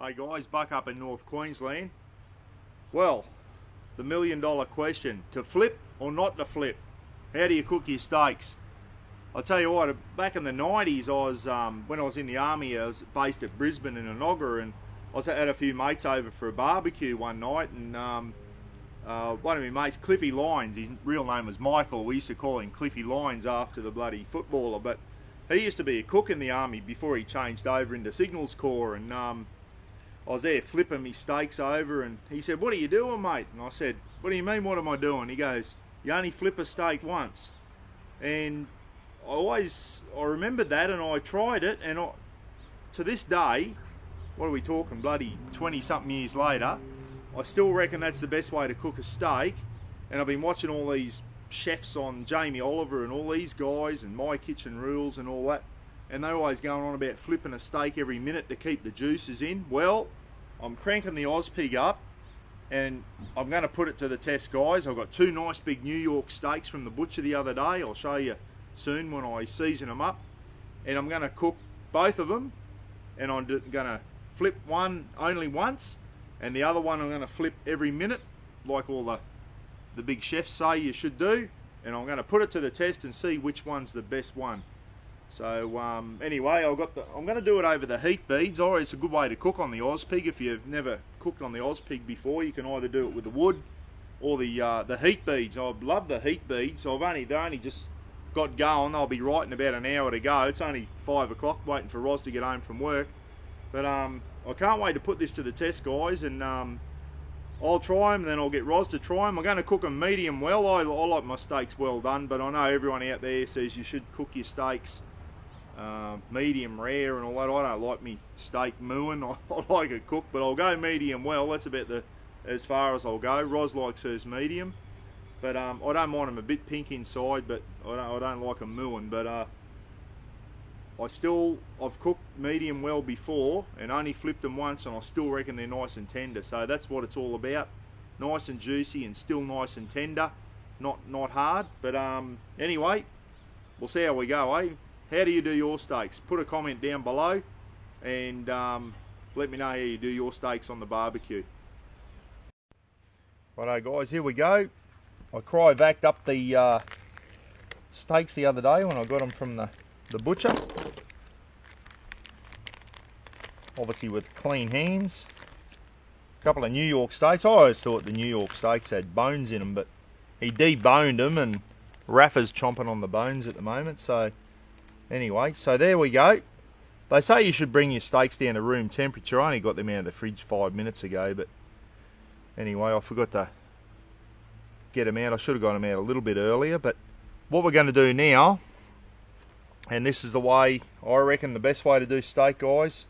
Hey guys, Buck up in North Queensland. Well, the $1 million question, to flip or not to flip? How do you cook your steaks? I'll tell you what, back in the 90s, when I was in the army, I was based at Brisbane in Enoggera, and I had a few mates over for a barbecue one night, and one of my mates, Cliffy Lyons, his real name was Michael, we used to call him Cliffy Lyons after the bloody footballer, but he used to be a cook in the army before he changed over into Signals Corps, and I was there flipping me steaks over, and he said, "What are you doing, mate?" And I said, "What do you mean, what am I doing?" He goes, "You only flip a steak once." And I remembered that, and I tried it, and to this day, what are we talking, bloody 20 something years later, I still reckon that's the best way to cook a steak. And I've been watching all these chefs on Jamie Oliver and all these guys and My Kitchen Rules and all that, and they're always going on about flipping a steak every minute to keep the juices in. Well, I'm cranking the Ozpig up, and I'm going to put it to the test, guys. I've got two nice big New York steaks from the butcher the other day. I'll show you soon when I season them up, and I'm going to cook both of them, and I'm going to flip one only once, and the other one I'm going to flip every minute, like all the big chefs say you should do, and I'm going to put it to the test and see which one's the best one. So anyway, I'm going to do it over the heat beads. It's a good way to cook on the Ozpig. If you've never cooked on the Ozpig before, you can either do it with the wood or the heat beads. I love the heat beads. They only just got going. They'll be right in about an hour to go. It's only 5 o'clock, waiting for Roz to get home from work. But I can't wait to put this to the test, guys, and I'll try them, then I'll get Roz to try them. I'm going to cook them medium well. I like my steaks well done, but I know everyone out there says you should cook your steaks medium rare and all that. I don't like me steak mooing. I like it cooked, but I'll go medium well. That's about as far as I'll go. Roz likes hers medium, but I don't mind them a bit pink inside, but I don't like them mooing. But I've cooked medium well before and only flipped them once, and I still reckon they're nice and tender. So that's what it's all about, nice and juicy and still nice and tender, not hard. But anyway, we'll see how we go, eh? How do you do your steaks? Put a comment down below, and let me know how you do your steaks on the barbecue. Righto guys, here we go. I cryovac up the steaks the other day when I got them from the butcher. Obviously with clean hands. A couple of New York steaks. I always thought the New York steaks had bones in them, but he deboned them, and Rafa's chomping on the bones at the moment. So anyway, so there we go. They say you should bring your steaks down to room temperature. I only got them out of the fridge 5 minutes ago, but anyway, I forgot to get them out. I should have got them out a little bit earlier, but what we're going to do now, and this is the way, I reckon the best way to do steak, guys.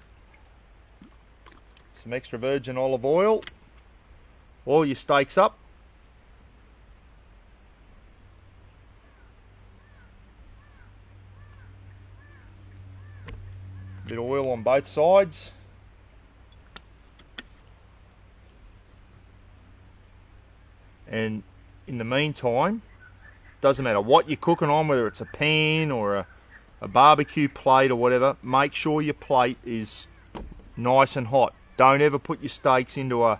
Some extra virgin olive oil. Oil your steaks up. Bit of oil on both sides. And in the meantime, doesn't matter what you're cooking on, whether it's a pan or a barbecue plate or whatever, make sure your plate is nice and hot. Don't ever put your steaks into a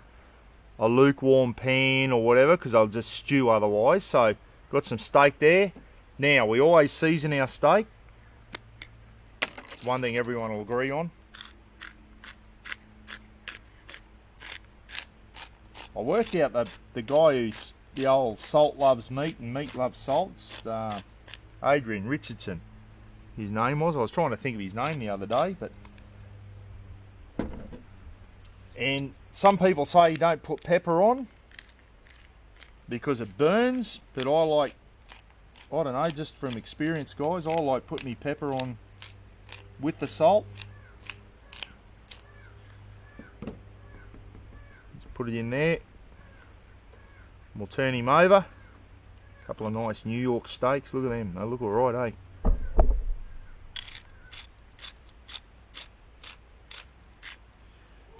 lukewarm pan or whatever, because they'll just stew otherwise. So got some steak there. Now we always season our steak. One thing everyone will agree on. I worked out the guy who's the old salt loves meat and meat loves salt, Adrian Richardson, his name was. I was trying to think of his name the other day, and some people say you don't put pepper on because it burns, but I don't know, just from experience, guys, I like putting my pepper on with the salt. Just put it in there. We'll turn him over. A couple of nice New York steaks. Look at them. They look alright, eh?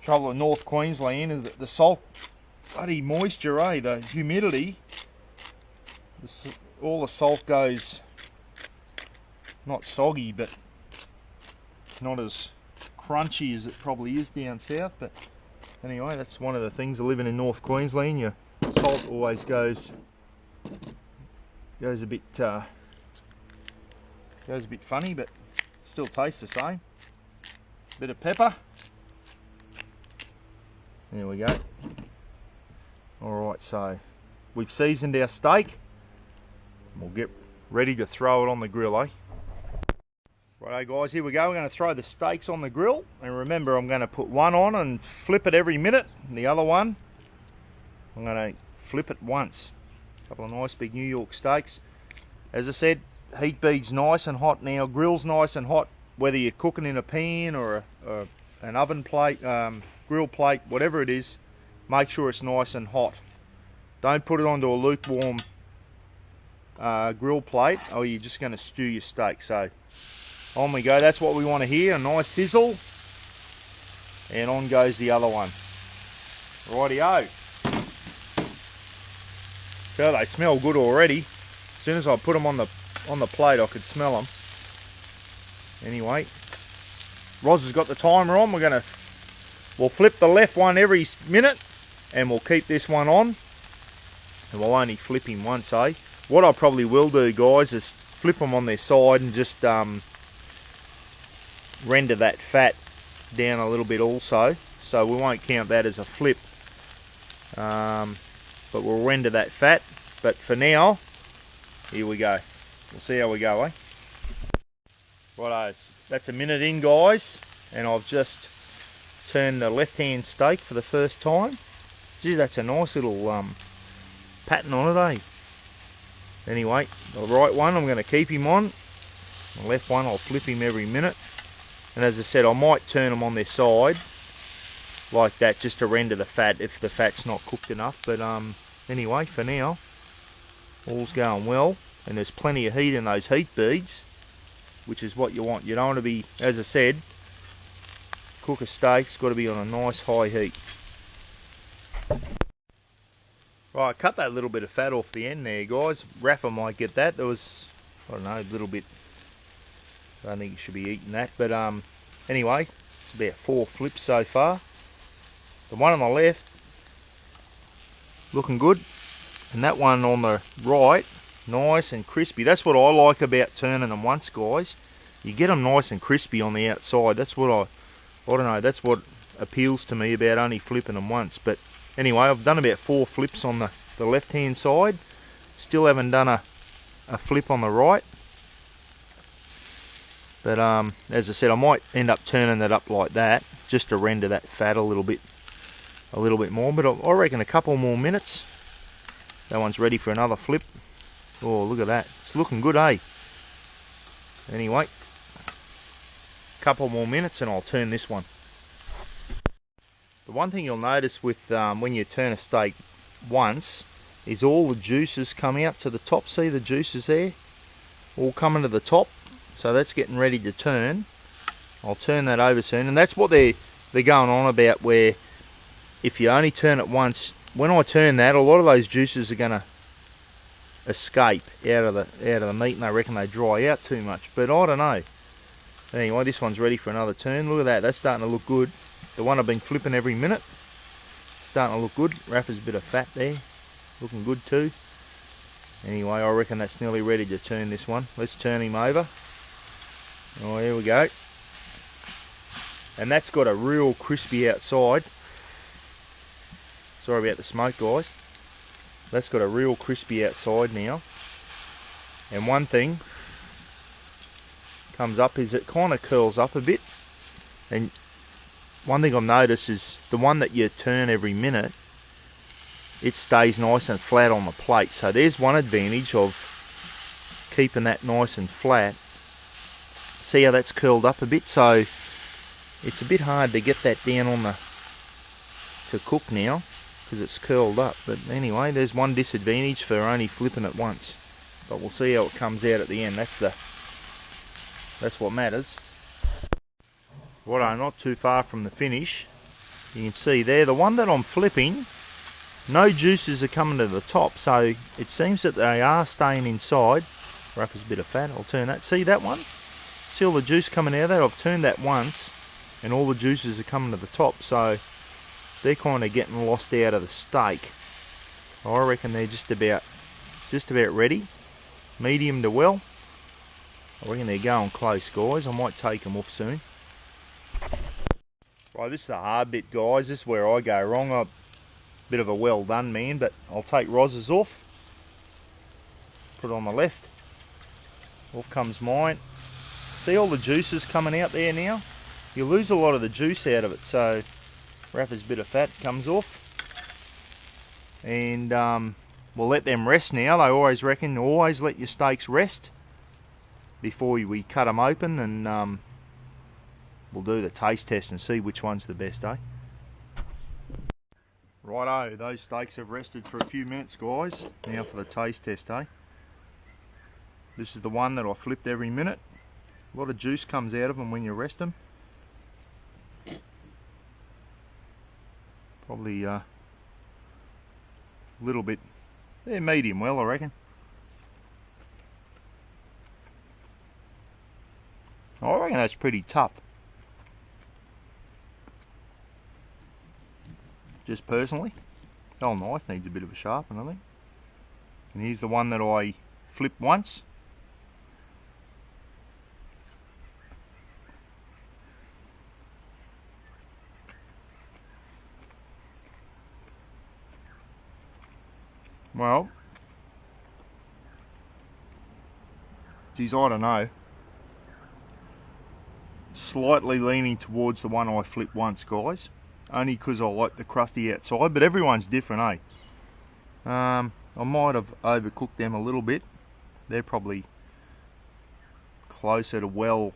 Trouble with North Queensland is that the salt, bloody moisture, eh? The humidity. All the salt goes not soggy, but not as crunchy as it probably is down south, but anyway, that's one of the things of living in North Queensland. Your salt always goes a bit funny, but still tastes the same. Bit of pepper. There we go. Alright, so we've seasoned our steak. We'll get ready to throw it on the grill, eh? Righto guys, here we go. We're going to throw the steaks on the grill. And remember, I'm going to put one on and flip it every minute. And the other one, I'm going to flip it once. A couple of nice big New York steaks. As I said, heat bead's nice and hot now. Grill's nice and hot. Whether you're cooking in a pan or an oven plate, grill plate, whatever it is, make sure it's nice and hot. Don't put it onto a lukewarm grill plate or you're just going to stew your steak. So on we go. That's what we want to hear, a nice sizzle, and on goes the other one. Rightio. So they smell good already. As soon as I put them on the plate, I could smell them. Anyway, Roz has got the timer on. We'll flip the left one every minute, and we'll keep this one on, and we'll only flip him once, eh? What I probably will do, guys, is flip them on their side and just render that fat down a little bit also, so we won't count that as a flip, but we'll render that fat. But for now, here we go. We'll see how we go, eh? Righto, that's a minute in, guys, and I've just turned the left-hand steak for the first time. Gee, that's a nice little pattern on it, eh? Anyway, the right one I'm going to keep him on. The left one I'll flip him every minute. And as I said, I might turn them on their side like that just to render the fat if the fat's not cooked enough. But anyway, for now, all's going well. And there's plenty of heat in those heat beads, which is what you want. You don't want to be, as I said, cook a steak's got to be on a nice high heat. Right, cut that little bit of fat off the end there, guys. Rafa might get that. There was, I don't know, a little bit. I don't think you should be eating that. But anyway, it's about 4 flips so far. The one on the left, looking good. And that one on the right, nice and crispy. That's what I like about turning them once, guys. You get them nice and crispy on the outside. That's what I don't know, that's what appeals to me about only flipping them once. But anyway, I've done about 4 flips on the left-hand side. Still haven't done a flip on the right. But as I said, I might end up turning that up like that, just to render that fat a little bit more. But I reckon a couple more minutes. That one's ready for another flip. Oh, look at that. It's looking good, eh? Anyway, couple more minutes and I'll turn this one. The one thing you'll notice with when you turn a steak once is all the juices come out to the top. See the juices there? All coming to the top. So that's getting ready to turn. I'll turn that over soon. And that's what they're going on about, where if you only turn it once, when I turn that, a lot of those juices are going to escape out of the meat, and they reckon they dry out too much. But I don't know. Anyway, this one's ready for another turn. Look at that. That's starting to look good. The one I've been flipping every minute, starting to look good. Rafa's a bit of fat there, looking good too. Anyway, I reckon that's nearly ready to turn this one. Let's turn him over. Oh, here we go. And that's got a real crispy outside. Sorry about the smoke, guys. That's got a real crispy outside now. And one thing comes up is it kind of curls up a bit. And one thing I've noticed is the one that you turn every minute, it stays nice and flat on the plate. So there's one advantage of keeping that nice and flat. See how that's curled up a bit? So it's a bit hard to get that down on to cook now because it's curled up. But anyway, there's one disadvantage for only flipping it once. But we'll see how it comes out at the end. That's what matters. Righto, not too far from the finish. You can see there, the one that I'm flipping, no juices are coming to the top, so it seems that they are staying inside. Rafa's a bit of fat, I'll turn that. See that one? See all the juice coming out of that? I've turned that once, and all the juices are coming to the top, so they're kind of getting lost out of the steak. I reckon they're just about ready, medium to well. I reckon they're going close, guys. I might take them off soon. Right, this is the hard bit, guys. This is where I go wrong. I'm a bit of a well done man, but I'll take Roz's off, put it on the left. Off comes mine. See all the juices coming out there now? You lose a lot of the juice out of it, so Rafa's bit of fat comes off. And we'll let them rest now. They always reckon, always let your steaks rest before we cut them open, and we'll do the taste test and see which one's the best, eh? Righto, those steaks have rested for a few minutes, guys. Now for the taste test, eh? This is the one that I flipped every minute. A lot of juice comes out of them when you rest them. Probably a little bit, they're medium well, I reckon. I reckon that's pretty tough. Just personally. The old knife needs a bit of a sharpen, I think. And here's the one that I flipped once. Well, geez, I don't know. Slightly leaning towards the one I flipped once, guys. Only because I like the crusty outside, but everyone's different, eh? I might have overcooked them a little bit. They're probably closer to well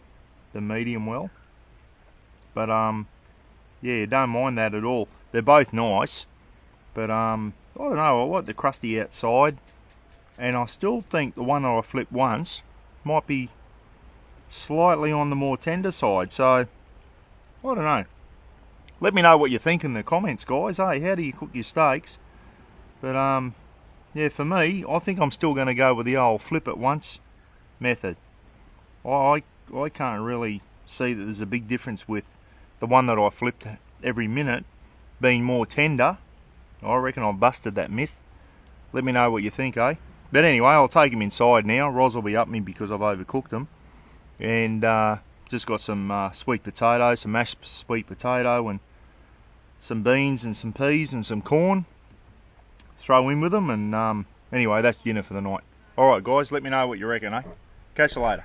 than medium well. But yeah, don't mind that at all. They're both nice, but I don't know, I like the crusty outside, and I still think the one that I flipped once might be slightly on the more tender side, so I don't know. Let me know what you think in the comments, guys. Hey, how do you cook your steaks? But yeah, for me, I think I'm still going to go with the old flip it once method. I can't really see that there's a big difference with the one that I flipped every minute being more tender. I reckon I've busted that myth. Let me know what you think, eh? But anyway, I'll take them inside now. Roz will be up me because I've overcooked them. And just got some sweet potato, some mashed sweet potato, and some beans and some peas and some corn. Throw in with them, and anyway, that's dinner for the night. Alright guys, let me know what you reckon, eh? Catch you later.